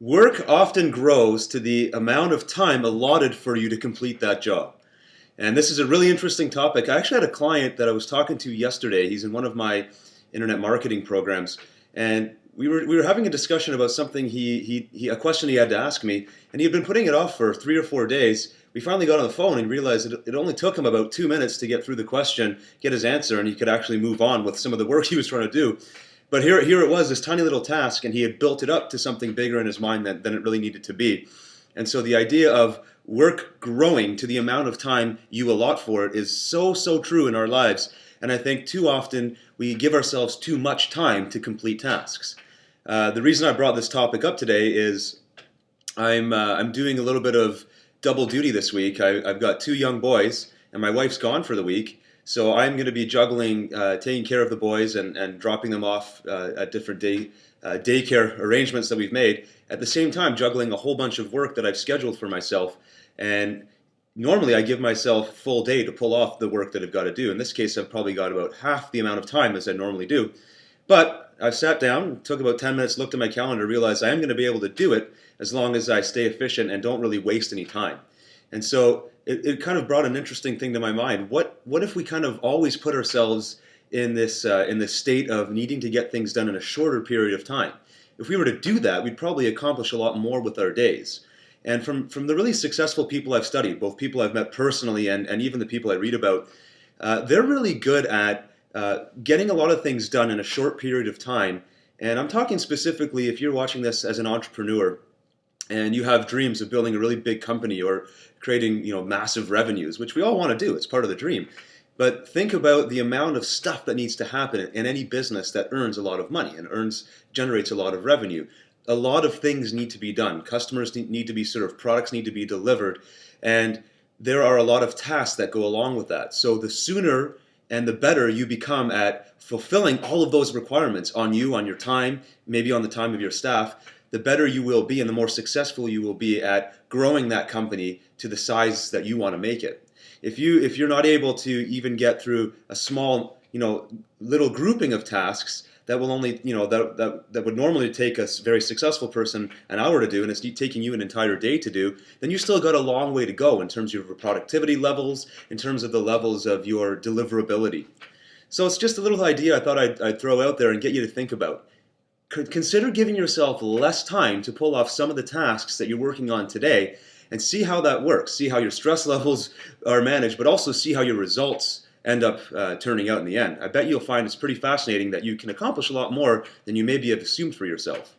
Work often grows to the amount of time allotted for you to complete that job. And this is a really interesting topic. I actually had a client that I was talking to yesterday. He's in one of my internet marketing programs, and we were having a discussion about something a question he had to ask me, and he had been putting it off for 3 or 4 days. We finally got on the phone and realized it only took him about 2 minutes to get through the question, get his answer, and he could actually move on with some of the work he was trying to do. But here it was, this tiny little task, and he had built it up to something bigger in his mind than it really needed to be. And so the idea of work growing to the amount of time you allot for it is so true in our lives. And I think too often we give ourselves too much time to complete tasks. The reason I brought this topic up today is I'm doing a little bit of double duty this week. I've got two young boys, and my wife's gone for the week. So I'm going to be juggling taking care of the boys and dropping them off at different daycare arrangements that we've made. At the same time, juggling a whole bunch of work that I've scheduled for myself. And normally I give myself a full day to pull off the work that I've got to do. In this case, I've probably got about half the amount of time as I normally do. But I've sat down, took about 10 minutes, looked at my calendar, realized I am going to be able to do it as long as I stay efficient and don't really waste any time. And so it kind of brought an interesting thing to my mind. What if we kind of always put ourselves in this state of needing to get things done in a shorter period of time? If we were to do that, we'd probably accomplish a lot more with our days. And from the really successful people I've studied, both people I've met personally and even the people I read about, they're really good at getting a lot of things done in a short period of time. And I'm talking specifically if you're watching this as an entrepreneur and you have dreams of building a really big company or creating, massive revenues, which we all want to do. It's part of the dream. But think about the amount of stuff that needs to happen in any business that earns a lot of money and generates a lot of revenue. A lot of things need to be done. Customers need to be served. Products need to be delivered. And there are a lot of tasks that go along with that. So the sooner and the better you become at fulfilling all of those requirements on you, on your time, maybe on the time of your staff, the better you will be and the more successful you will be at growing that company to the size that you want to make it. If you're not able to even get through a small, little grouping of tasks that will only, that would normally take a very successful person an hour to do, and it's taking you an entire day to do, then you still got a long way to go in terms of your productivity levels, in terms of the levels of your deliverability. So it's just a little idea I thought I'd throw out there and get you to think about. Consider giving yourself less time to pull off some of the tasks that you're working on today and see how that works. See how your stress levels are managed, but also see how your results end up turning out in the end. I bet you'll find it's pretty fascinating that you can accomplish a lot more than you maybe have assumed for yourself.